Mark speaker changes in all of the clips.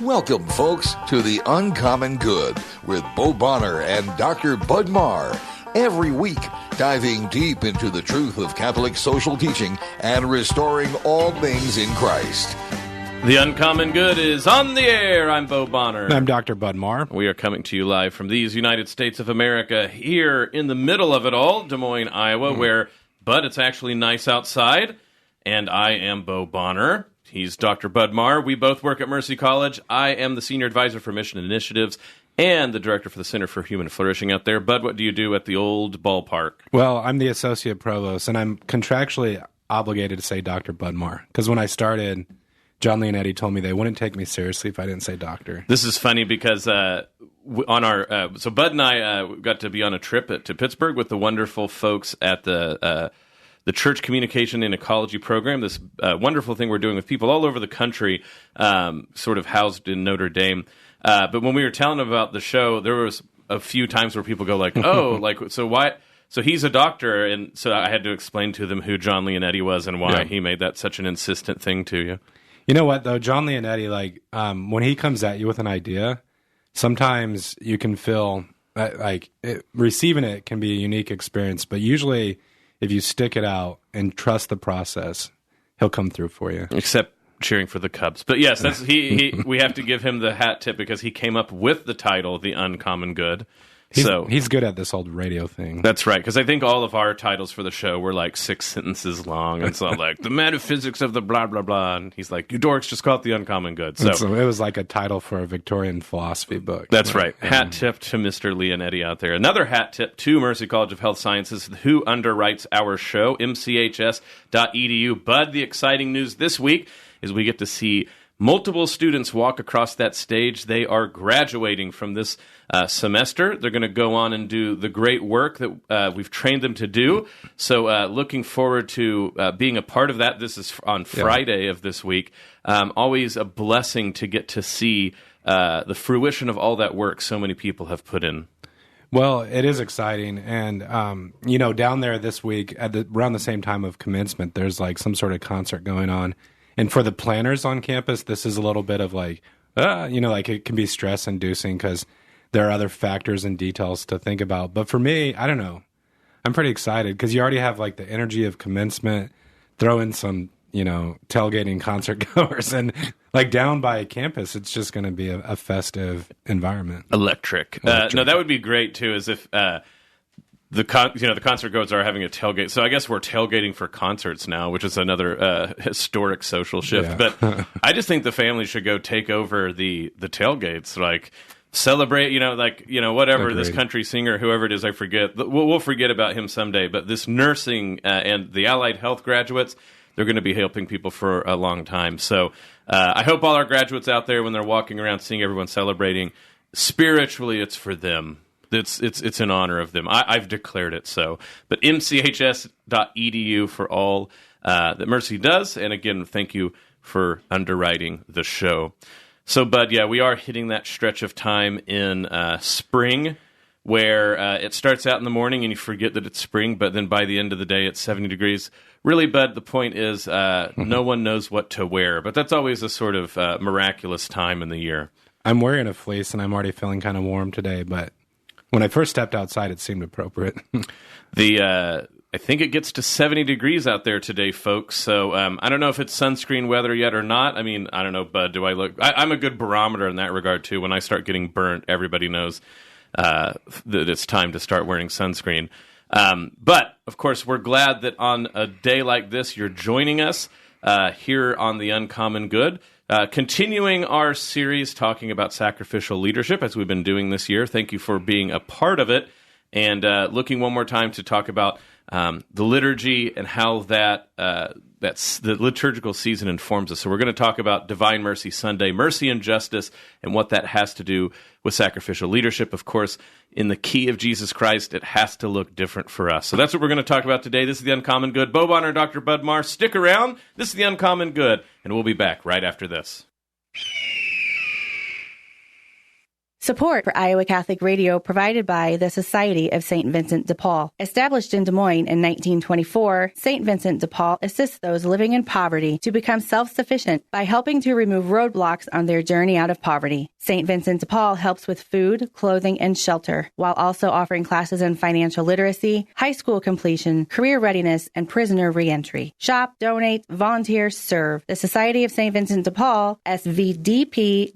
Speaker 1: Welcome, folks, to The Uncommon Good with Bo Bonner and Dr. Bud Marr. Every week, diving deep into the truth of Catholic social teaching and restoring all things in Christ.
Speaker 2: The Uncommon Good is on the air. I'm Bo Bonner.
Speaker 3: I'm Dr. Bud Marr.
Speaker 2: We are coming to you live from these United States of America, here in the middle of it all, Des Moines, Iowa, where, Bud, it's actually nice outside, and I am Bo Bonner. He's Dr. Bud Marr. We both work at Mercy College. I am the Senior Advisor for Mission Initiatives and the Director for the Center for Human Flourishing out there. Bud, what do you do at the old ballpark?
Speaker 3: Well, I'm the Associate Provost, and I'm contractually obligated to say Dr. Bud Marr, because when I started, John Leonetti told me they wouldn't take me seriously if I didn't say doctor.
Speaker 2: This is funny because on our so Bud and I got to be on a trip to Pittsburgh with the wonderful folks at the Church Communication and Ecology Program, this wonderful thing we're doing with people all over the country, sort of housed in Notre Dame. But when we were telling them about the show, there was a few times where people go like, oh, like, so why? So he's a doctor, and so I had to explain to them who John Leonetti was and why he made that such an insistent thing to you.
Speaker 3: You know what, though? John Leonetti, like, when he comes at you with an idea, sometimes you can feel receiving it can be a unique experience, but usually if you stick it out and trust the process, he'll come through for you.
Speaker 2: Except cheering for the Cubs. But yes, that's we have to give him the hat tip because he came up with the title, The Uncommon Good.
Speaker 3: He's good at this old radio thing.
Speaker 2: That's right, because I think all of our titles for the show were like 6 sentences long, and so like, the metaphysics of the blah, blah, blah, and he's like, you dorks, just call it The Uncommon Good. So
Speaker 3: it was like a title for a Victorian philosophy book.
Speaker 2: That's right. Hat tip to Mr. Leonetti out there. Another hat tip to Mercy College of Health Sciences, who underwrites our show, mchs.edu. Bud, the exciting news this week is we get to see multiple students walk across that stage. They are graduating from this semester. They're going to go on and do the great work that we've trained them to do. So looking forward to being a part of that. This is on Friday of this week. Always a blessing to get to see the fruition of all that work so many people have put in.
Speaker 3: Well, it is exciting. And, down there this week, around the same time of commencement, there's like some sort of concert going on. And for the planners on campus, this is a little bit of like, like it can be stress-inducing because there are other factors and details to think about. But for me, I don't know. I'm pretty excited because you already have like the energy of commencement, throw in some, tailgating concert goers, and like down by campus, it's just going to be a festive environment.
Speaker 2: Electric. No, that would be great too, as if... The concert goers are having a tailgate. So I guess we're tailgating for concerts now, which is another historic social shift. Yeah. But I just think the family should go take over the tailgates, like celebrate, whatever. Agreed. This country singer, whoever it is, I forget. We'll forget about him someday. But this nursing and the allied health graduates, they're going to be helping people for a long time. So I hope all our graduates out there, when they're walking around seeing everyone celebrating, spiritually it's for them. It's in honor of them. I've declared it so. But mchs.edu for all that Mercy does. And again, thank you for underwriting the show. So, Bud, we are hitting that stretch of time in spring where it starts out in the morning and you forget that it's spring, but then by the end of the day it's 70 degrees. Really, Bud, the point is no one knows what to wear. But that's always a sort of miraculous time in the year.
Speaker 3: I'm wearing a fleece and I'm already feeling kind of warm today, but when I first stepped outside, it seemed appropriate.
Speaker 2: I think it gets to 70 degrees out there today, folks. So I don't know if it's sunscreen weather yet or not. I mean, I don't know, Bud. Do I look? I'm a good barometer in that regard, too. When I start getting burnt, everybody knows that it's time to start wearing sunscreen. But, of course, we're glad that on a day like this, you're joining us here on The Uncommon Good. Continuing our series talking about sacrificial leadership, as we've been doing this year. Thank you for being a part of it. And looking one more time to talk about the liturgy and how that's the liturgical season informs us. So we're going to talk about Divine Mercy Sunday, mercy and justice, and what that has to do with sacrificial leadership. Of course, in the key of Jesus Christ, it has to look different for us. So that's what we're going to talk about today. This is The Uncommon Good. Bo Bonner and Dr. Bud Marr, stick around. This is The Uncommon Good, and we'll be back right after this.
Speaker 4: Support for Iowa Catholic Radio provided by the Society of St. Vincent de Paul. Established in Des Moines in 1924, St. Vincent de Paul assists those living in poverty to become self-sufficient by helping to remove roadblocks on their journey out of poverty. St. Vincent de Paul helps with food, clothing, and shelter, while also offering classes in financial literacy, high school completion, career readiness, and prisoner reentry. Shop, donate, volunteer, serve. The Society of St. Vincent de Paul, svdpdsm.org.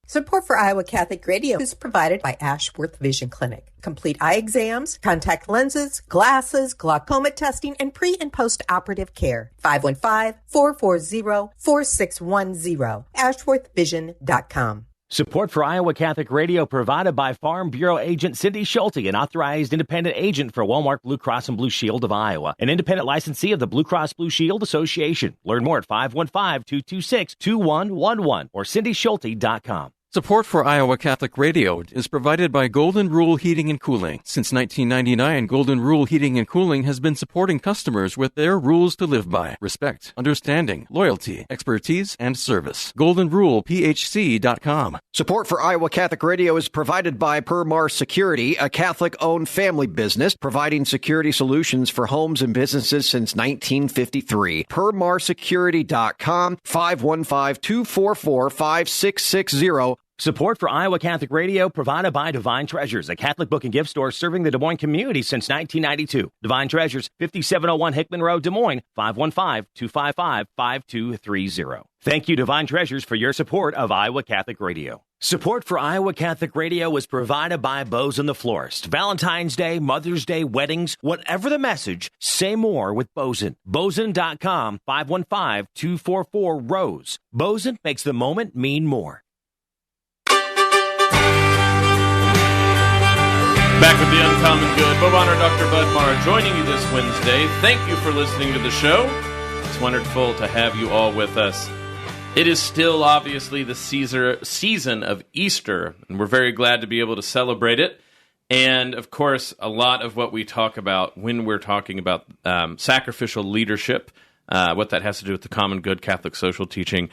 Speaker 5: Support for Iowa Catholic Radio is provided by Ashworth Vision Clinic. Complete eye exams, contact lenses, glasses, glaucoma testing, and pre- and post-operative care. 515-440-4610. AshworthVision.com.
Speaker 6: Support for Iowa Catholic Radio provided by Farm Bureau Agent Cindy Schulte, an authorized independent agent for Walmart Blue Cross and Blue Shield of Iowa, an independent licensee of the Blue Cross Blue Shield Association. Learn more at 515-226-2111 or cindyschulte.com.
Speaker 7: Support for Iowa Catholic Radio is provided by Golden Rule Heating and Cooling. Since 1999, Golden Rule Heating and Cooling has been supporting customers with their rules to live by: respect, understanding, loyalty, expertise, and service. GoldenRulePHC.com.
Speaker 8: Support for Iowa Catholic Radio is provided by Marr Security, a Catholic-owned family business providing security solutions for homes and businesses since 1953. PerMarrSecurity.com, 515-244-5660.
Speaker 6: Support for Iowa Catholic Radio provided by Divine Treasures, a Catholic book and gift store serving the Des Moines community since 1992. Divine Treasures, 5701 Hickman Road, Des Moines, 515-255-5230. Thank you, Divine Treasures, for your support of Iowa Catholic Radio. Support for Iowa Catholic Radio was provided by Bozen the Florist. Valentine's Day, Mother's Day, weddings, whatever the message, say more with Bozen. Bozen.com, 515-244-ROSE. Bozen makes the moment mean more.
Speaker 2: Back with the Uncommon Good. Bob Honor, Dr. Bud Marr joining you this Wednesday. Thank you for listening to the show. It's wonderful to have you all with us. It is still obviously the season of Easter, and we're very glad to be able to celebrate it. And, of course, a lot of what we talk about when we're talking about sacrificial leadership, what that has to do with the common good Catholic social teaching,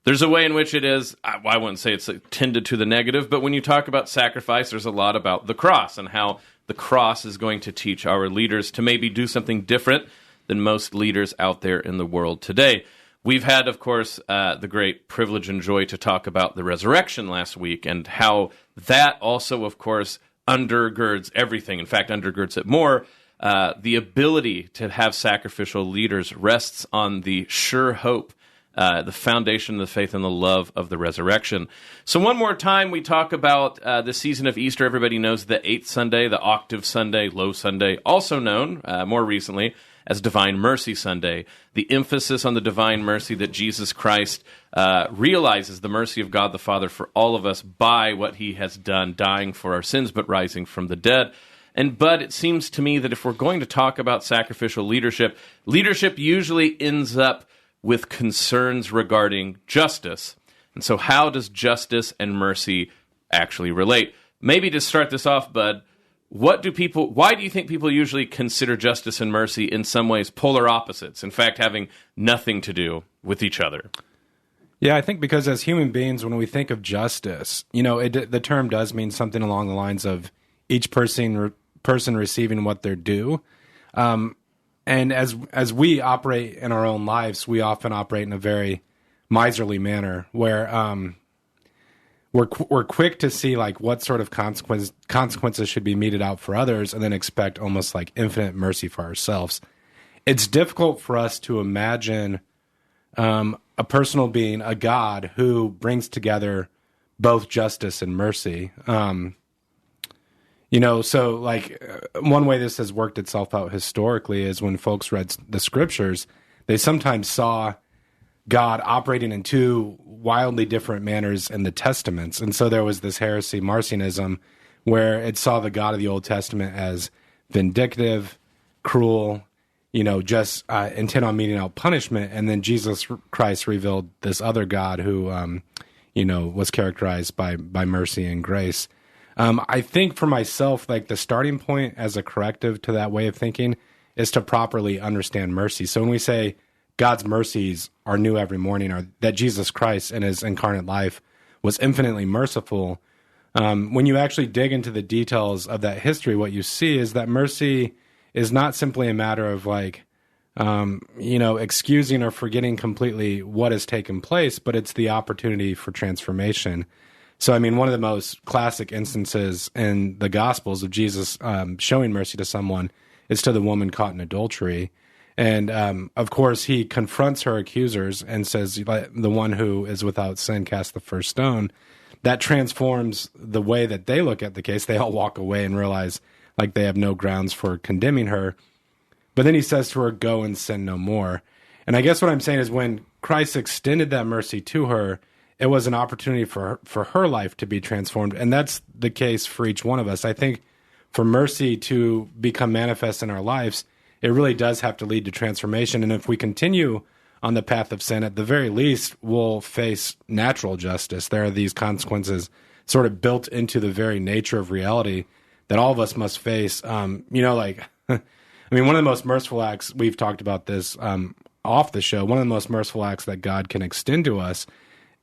Speaker 2: there's a way in which it is, I wouldn't say it's tended to the negative, but when you talk about sacrifice, there's a lot about the cross and how the cross is going to teach our leaders to maybe do something different than most leaders out there in the world today. We've had, of course, the great privilege and joy to talk about the resurrection last week and how that also, of course, undergirds everything. In fact, undergirds it more. The ability to have sacrificial leaders rests on the sure hope, the foundation of the faith and the love of the resurrection. So one more time, we talk about the season of Easter. Everybody knows the 8th Sunday, the Octave Sunday, Low Sunday, also known more recently as Divine Mercy Sunday. The emphasis on the divine mercy that Jesus Christ realizes the mercy of God the Father for all of us by what he has done, dying for our sins but rising from the dead. But it seems to me that if we're going to talk about sacrificial leadership, leadership usually ends up with concerns regarding justice. And so how does justice and mercy actually relate? Maybe to start this off, Bud, why do you think people usually consider justice and mercy in some ways polar opposites, in fact, having nothing to do with each other?
Speaker 3: Yeah, I think because as human beings, when we think of justice, the term does mean something along the lines of each person receiving what they're due. And as we operate in our own lives, we often operate in a very miserly manner where we're quick to see like what sort of consequences should be meted out for others and then expect almost like infinite mercy for ourselves. It's difficult for us to imagine a personal being, a God, who brings together both justice and mercy. So like one way this has worked itself out historically is when folks read the scriptures, they sometimes saw God operating in two wildly different manners in the Testaments. And so there was this heresy, Marcionism, where it saw the God of the Old Testament as vindictive, cruel, just intent on meting out punishment. And then Jesus Christ revealed this other God who, was characterized by mercy and grace. I think for myself, like the starting point as a corrective to that way of thinking is to properly understand mercy. So when we say God's mercies are new every morning, or that Jesus Christ in his incarnate life was infinitely merciful. When you actually dig into the details of that history, what you see is that mercy is not simply a matter of like, excusing or forgetting completely what has taken place, but it's the opportunity for transformation. So, I mean, one of the most classic instances in the Gospels of Jesus showing mercy to someone is to the woman caught in adultery. And, of course, he confronts her accusers and says, the one who is without sin cast the first stone. That transforms the way that they look at the case. They all walk away and realize like they have no grounds for condemning her. But then he says to her, go and sin no more. And I guess what I'm saying is when Christ extended that mercy to her, it was an opportunity for her life to be transformed. And that's the case for each one of us. I think for mercy to become manifest in our lives, it really does have to lead to transformation. And if we continue on the path of sin, at the very least, we'll face natural justice. There are these consequences sort of built into the very nature of reality that all of us must face. I mean, one of the most merciful acts, we've talked about this off the show, one of the most merciful acts that God can extend to us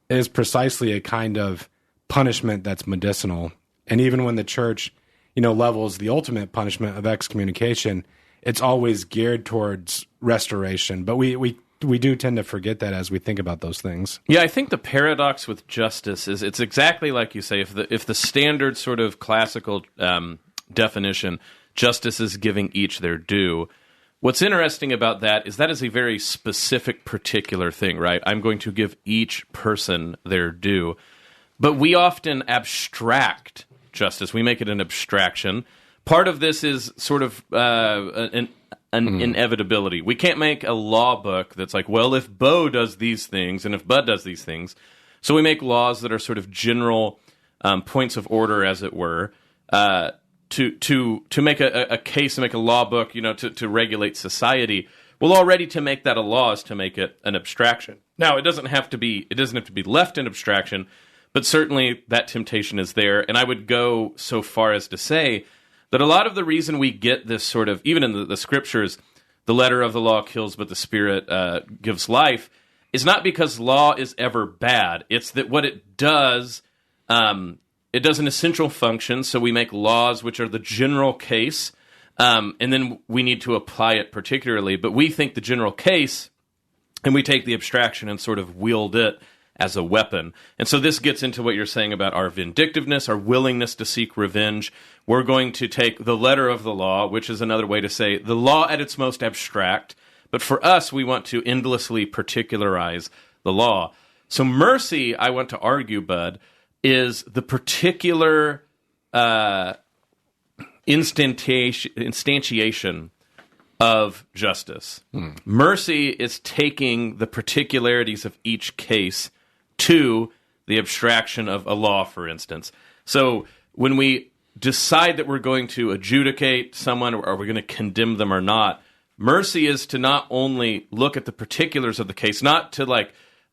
Speaker 3: is precisely a kind of punishment that's medicinal. And even when the church, levels the ultimate punishment of excommunication, it's always geared towards restoration. But we do tend to forget that as we think about those things.
Speaker 2: Yeah, I think the paradox with justice is it's exactly like you say. If the standard sort of classical definition, justice is giving each their due. What's interesting about that is a very specific, particular thing, right? I'm going to give each person their due. But we often abstract justice. We make it an abstraction. Part of this is sort of an inevitability. We can't make a law book that's like, well, if Bo does these things and if Bud does these things. So we make laws that are sort of general points of order, as it were, to make a case, to make a law book, to regulate society. Well, already to make that a law is to make it an abstraction. Now, it doesn't have to be left in abstraction, but certainly that temptation is there. And I would go so far as to say that a lot of the reason we get this sort of, even in the scriptures, the letter of the law kills, but the Spirit gives life, is not because law is ever bad. It's that what it does, it does an essential function, so we make laws which are the general case, and then we need to apply it particularly. But we think the general case, and we take the abstraction and sort of wield it as a weapon. And so this gets into what you're saying about our vindictiveness, our willingness to seek revenge. We're going to take the letter of the law, which is another way to say the law at its most abstract, but for us, we want to endlessly particularize the law. So mercy, I want to argue, Bud, is the particular instantiation of justice. Mercy is taking the particularities of each case to the abstraction of a law, for instance. So when we decide that we're going to adjudicate someone, or are we going to condemn them or not, mercy is to not only look at the particulars of the case, not to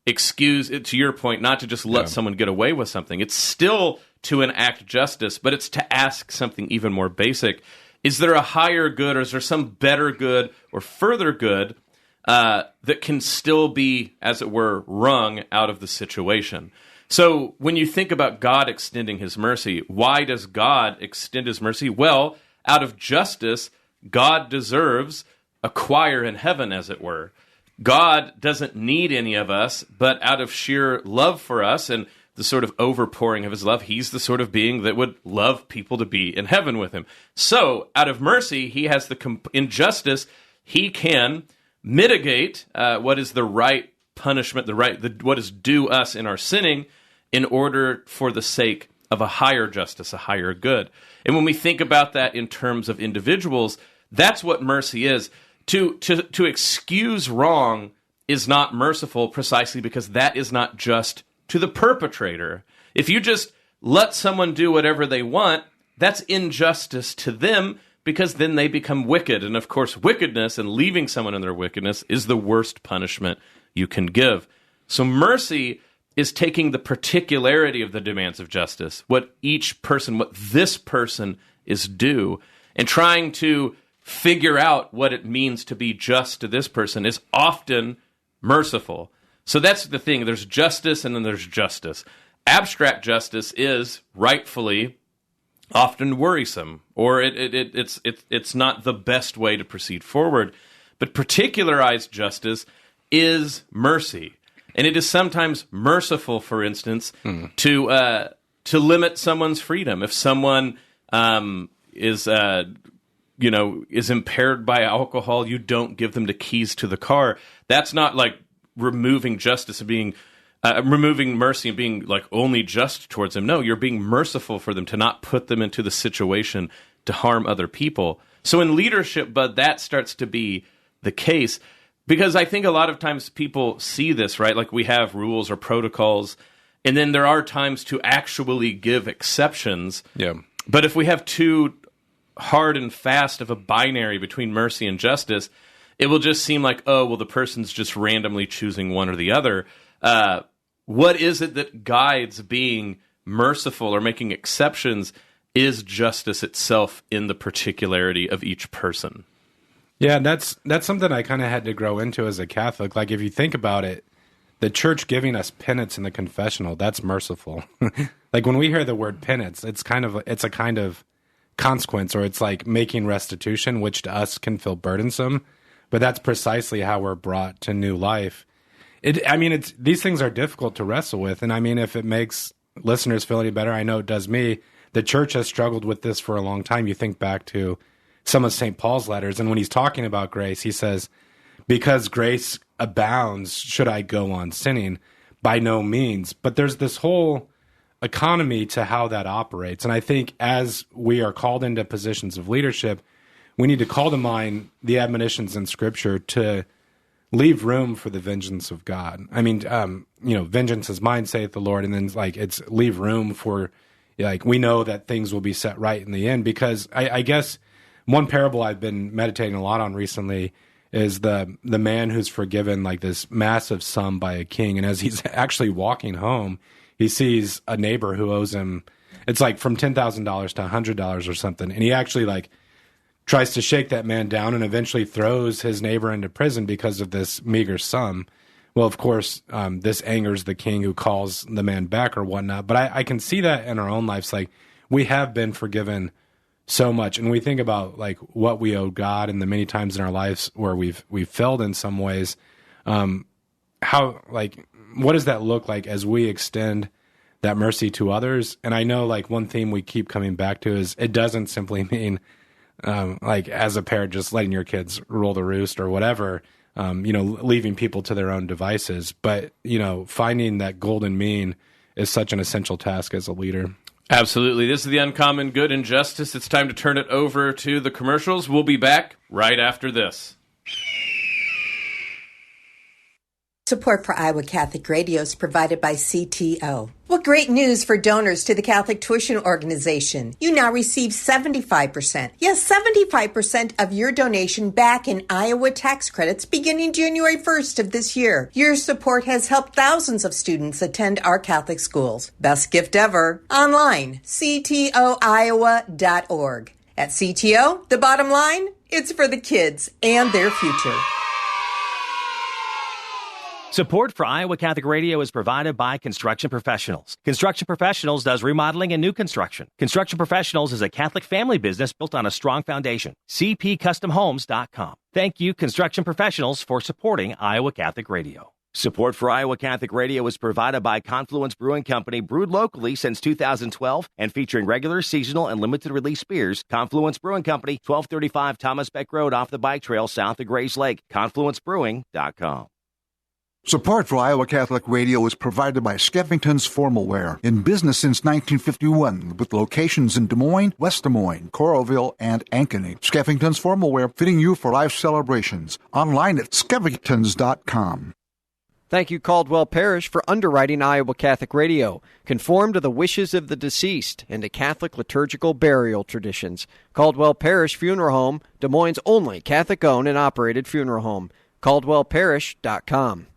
Speaker 2: excuse it, to your point, not to just let someone get away with something. It's still to enact justice, but it's to ask something even more basic. Is there a higher good, or is there some better good or further good that can still be, as it were, wrung out of the situation? So when you think about God extending his mercy, why does God extend his mercy? Well, out of justice, God deserves a choir in heaven, as it were. God doesn't need any of us, but out of sheer love for us and the sort of overpouring of his love, he's the sort of being that would love people to be in heaven with him. So, out of mercy, he has in justice, he can mitigate what is the right punishment, what is due us in our sinning, in order for the sake of a higher justice, a higher good. And when we think about that in terms of individuals, that's what mercy is. To excuse wrong is not merciful, precisely because that is not just to the perpetrator. If you just let someone do whatever they want, that's injustice to them, because then they become wicked. And of course, wickedness and leaving someone in their wickedness is the worst punishment you can give. So mercy is taking the particularity of the demands of justice, what this person is due, and trying to figure out what it means to be just to this person is often merciful. So that's the thing. There's justice and then there's justice. abstract justice is rightfully often worrisome, or it's not the best way to proceed forward. But particularized justice is mercy, and it is sometimes merciful, for instance, to limit someone's freedom. If someone is impaired by alcohol, you don't give them the keys to the car. That's not like removing justice and being removing mercy and being like only just towards them. No, you're being merciful for them, to not put them into the situation to harm other people. So in leadership, Bud, that starts to be the case, because I think a lot of times people see this, right? Like we have rules or protocols, and then there are times to actually give exceptions. Yeah. But if we have too hard and fast of a binary between mercy and justice, it will just seem like, oh, well, the person's just randomly choosing one or the other. What is it that guides being merciful or making exceptions is justice itself in the particularity of each person.
Speaker 3: Yeah, that's something I kind of had to grow into as a Catholic. Like, if you think about it, the church giving us penance in the confessional, that's merciful. Like, when we hear the word penance, it's a kind of consequence, or it's like making restitution, which to us can feel burdensome. But that's precisely how we're brought to new life. These things are difficult to wrestle with. And I mean, if it makes listeners feel any better, I know it does me. The church has struggled with this for a long time. You think back to some of St. Paul's letters, and when he's talking about grace, he says, because grace abounds, should I go on sinning? By no means. But there's this whole economy to how that operates. And I think as we are called into positions of leadership, we need to call to mind the admonitions in Scripture to leave room for the vengeance of God. I mean, vengeance is mine, saith the Lord, and then it's leave room for, we know that things will be set right in the end. Because I guess one parable I've been meditating a lot on recently is the man who's forgiven this massive sum by a king, and as he's actually walking home, he sees a neighbor who owes him, it's from $10,000 to $100 or something, and he actually tries to shake that man down and eventually throws his neighbor into prison because of this meager sum. Well, of course, this angers the king, who calls the man back or whatnot. But I can see that in our own lives. We have been forgiven so much, and we think about what we owe God and the many times in our lives where we've failed in some ways. What does that look like as we extend that mercy to others? And I know one theme we keep coming back to is it doesn't simply mean as a parent just letting your kids rule the roost or whatever, leaving people to their own devices. But, finding that golden mean is such an essential task as a leader.
Speaker 2: Absolutely. This is the Uncommon Good and Justice. It's time to turn it over to the commercials. We'll be back right after this.
Speaker 5: Support for Iowa Catholic Radio is provided by CTO. What great news for donors to the Catholic Tuition Organization. You now receive 75%. Yes, 75% of your donation back in Iowa tax credits beginning January 1st of this year. Your support has helped thousands of students attend our Catholic schools. Best gift ever. Online, ctoiowa.org. At CTO, the bottom line, it's for the kids and their future.
Speaker 6: Support for Iowa Catholic Radio is provided by Construction Professionals. Construction Professionals does remodeling and new construction. Construction Professionals is a Catholic family business built on a strong foundation. CPCustomHomes.com. Thank you, Construction Professionals, for supporting Iowa Catholic Radio. Support for Iowa Catholic Radio is provided by Confluence Brewing Company, brewed locally since 2012 and featuring regular, seasonal, and limited release beers. Confluence Brewing Company, 1235 Thomas Beck Road off the bike trail south of Grays Lake. ConfluenceBrewing.com.
Speaker 9: Support for Iowa Catholic Radio is provided by Skeffington's Formalware, in business since 1951, with locations in Des Moines, West Des Moines, Coralville, and Ankeny. Skeffington's Formalware, fitting you for life celebrations. Online at skeffingtons.com.
Speaker 8: Thank you, Caldwell Parish, for underwriting Iowa Catholic Radio. Conform to the wishes of the deceased and to Catholic liturgical burial traditions. Caldwell Parish Funeral Home, Des Moines' only Catholic-owned and operated funeral home. CaldwellParish.com.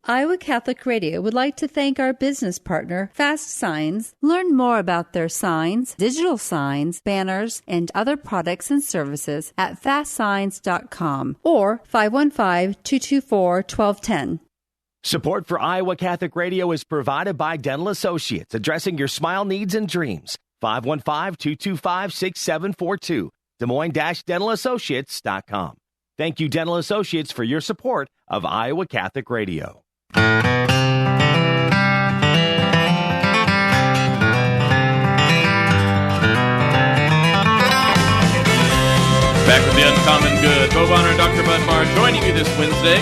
Speaker 10: Iowa Catholic Radio would like to thank our business partner, Fast Signs. Learn more about their signs, digital signs, banners, and other products and services at fastsigns.com or 515-224-1210.
Speaker 6: Support for Iowa Catholic Radio is provided by Dental Associates, addressing your smile needs and dreams. 515-225-6742. Des Moines-DentalAssociates.com. Thank you, Dental Associates, for your support of Iowa Catholic Radio.
Speaker 2: Back with the Uncommon Good. Bo Bonner and Dr. Bud Marr joining you this Wednesday.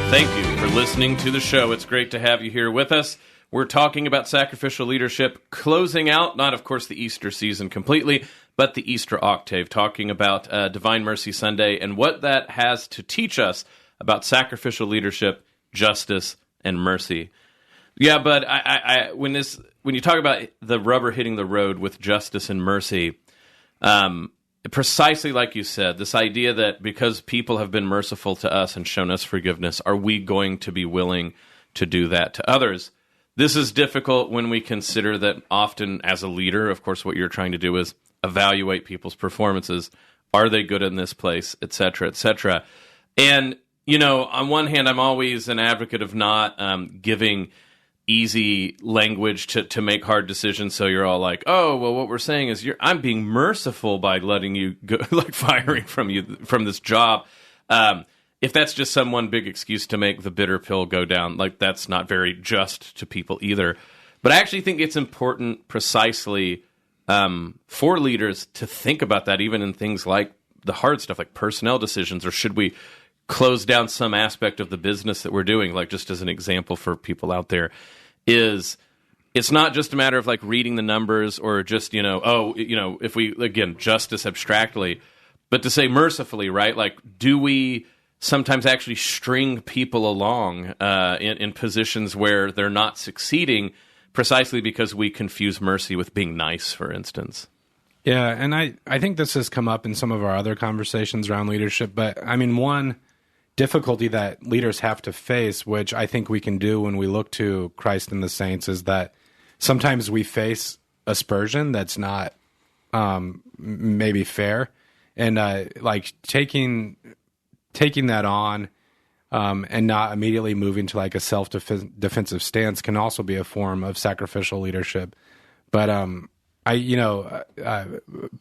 Speaker 2: Thank you for listening to the show. It's great to have you here with us. We're talking about sacrificial leadership, closing out, not of course the Easter season completely, but the Easter octave, talking about Divine Mercy Sunday and what that has to teach us about sacrificial leadership, justice, and mercy. Yeah, but when you talk about the rubber hitting the road with justice and mercy, precisely like you said, this idea that because people have been merciful to us and shown us forgiveness, are we going to be willing to do that to others? This is difficult when we consider that often as a leader, of course, what you're trying to do is evaluate people's performances. Are they good in this place, et cetera, et cetera. And, you know, on one hand, I'm always an advocate of not giving easy language to make hard decisions, so you're all like, oh, well, what we're saying is I'm being merciful by letting you go, like firing from this job. If that's just some one big excuse to make the bitter pill go down, like that's not very just to people either. But I actually think it's important precisely for leaders to think about that, even in things like the hard stuff, like personnel decisions, or should we close down some aspect of the business that we're doing, like just as an example for people out there, is it's not just a matter of like reading the numbers or just, if we, again, justice abstractly, but to say mercifully, right? Like, do we sometimes actually string people along in positions where they're not succeeding precisely because we confuse mercy with being nice, for instance?
Speaker 3: Yeah, and I think this has come up in some of our other conversations around leadership, but I mean, one difficulty that leaders have to face, which I think we can do when we look to Christ and the saints, is that sometimes we face aspersion that's not maybe fair, and like taking that on and not immediately moving to like a self-defensive stance can also be a form of sacrificial leadership. But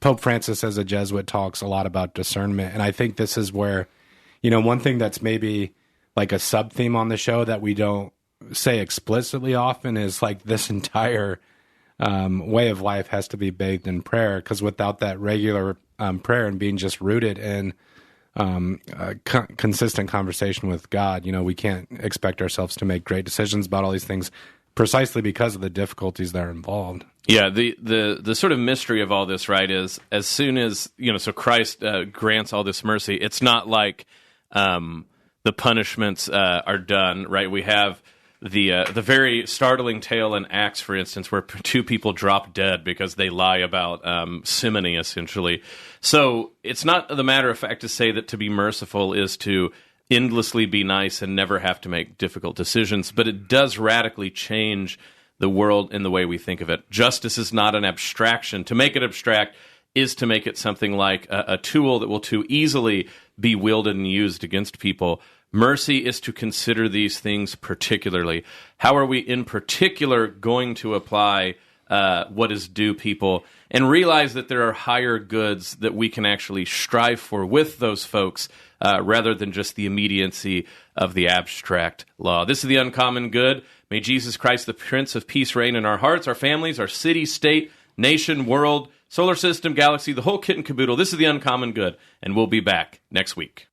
Speaker 3: Pope Francis as a Jesuit talks a lot about discernment, and I think this is where, one thing that's maybe like a sub-theme on the show that we don't say explicitly often is like this entire way of life has to be bathed in prayer, because without that regular prayer and being just rooted in consistent conversation with God, we can't expect ourselves to make great decisions about all these things precisely because of the difficulties that are involved.
Speaker 2: Yeah, the sort of mystery of all this, right, is as soon as, so Christ grants all this mercy, it's not like the punishments are done, right? We have the very startling tale in Acts, for instance, where two people drop dead because they lie about simony, essentially. So it's not the matter of fact to say that to be merciful is to endlessly be nice and never have to make difficult decisions, but it does radically change the world in the way we think of it. Justice is not an abstraction. To make it abstract is to make it something like a tool that will too easily be wielded and used against people. Mercy is to consider these things particularly. How are we in particular going to apply what is due people, and realize that there are higher goods that we can actually strive for with those folks rather than just the immediacy of the abstract law. This is the Uncommon Good. May Jesus Christ, the Prince of Peace, reign in our hearts, our families, our city, state, nation, world, solar system, galaxy, the whole kit and caboodle. This is the Uncommon Good, and we'll be back next week.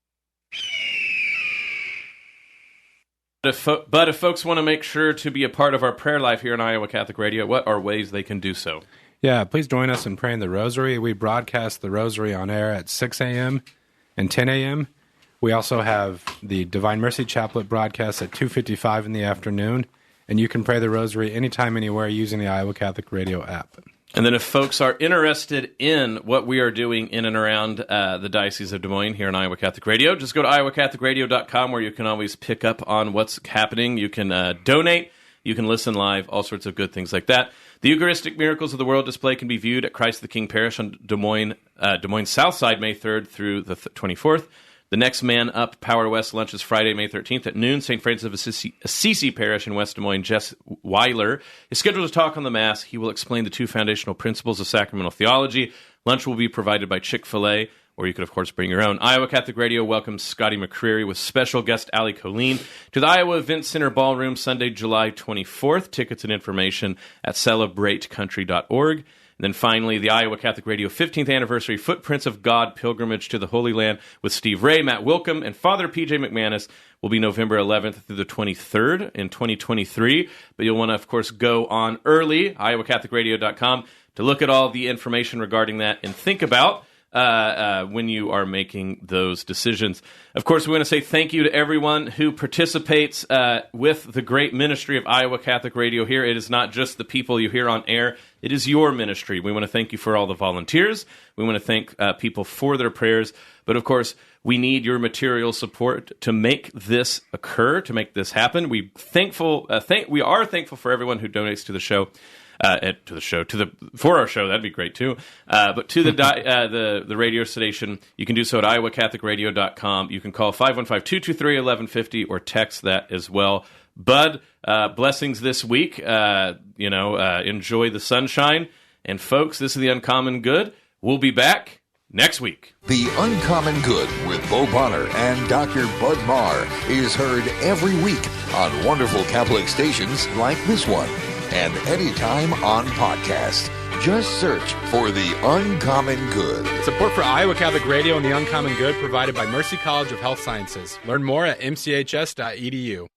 Speaker 2: But if folks want to make sure to be a part of our prayer life here on Iowa Catholic Radio, what are ways they can do so?
Speaker 3: Yeah, please join us in praying the Rosary. We broadcast the Rosary on air at 6 a.m. and 10 a.m. We also have the Divine Mercy Chaplet broadcast at 2:55 in the afternoon, and you can pray the Rosary anytime, anywhere using the Iowa Catholic Radio app.
Speaker 2: And then if folks are interested in what we are doing in and around the Diocese of Des Moines here on Iowa Catholic Radio, just go to iowacatholicradio.com, where you can always pick up on what's happening. You can donate, you can listen live, all sorts of good things like that. The Eucharistic Miracles of the World display can be viewed at Christ the King Parish on Des Moines South Side, May 3rd through the 24th. The Next Man Up Power West lunch is Friday, May 13th at noon. St. Francis of Assisi Parish in West Des Moines. Jess Weiler is scheduled to talk on the Mass. He will explain the 2 foundational principles of sacramental theology. Lunch will be provided by Chick-fil-A, or you could, of course, bring your own. Iowa Catholic Radio welcomes Scotty McCreary with special guest Allie Colleen to the Iowa Event Center Ballroom Sunday, July 24th. Tickets and information at celebratecountry.org. And then finally, the Iowa Catholic Radio 15th Anniversary Footprints of God Pilgrimage to the Holy Land with Steve Ray, Matt Wilkham, and Father P.J. McManus will be November 11th through the 23rd in 2023. But you'll want to, of course, go on early, iowacatholicradio.com, to look at all the information regarding that and think about when you are making those decisions. Of course, we want to say thank you to everyone who participates with the great ministry of Iowa Catholic Radio here. It is not just the people you hear on air. It is your ministry. We want to thank you for all the volunteers. We want to thank people for their prayers. But, of course, we need your material support to make this occur, to make this happen. We are thankful for everyone who donates to the show. For our show, that'd be great too. But to the radio station, you can do so at iowacatholicradio.com. You can call 515-223-1150 or text that as well. Bud, blessings this week. Enjoy the sunshine. And folks, this is The Uncommon Good. We'll be back next week.
Speaker 1: The Uncommon Good with Bo Bonner and Dr. Bud Marr is heard every week on wonderful Catholic stations like this one. And anytime on podcast. Just search for The Uncommon Good.
Speaker 3: Support for Iowa Catholic Radio and The Uncommon Good provided by Mercy College of Health Sciences. Learn more at mchs.edu.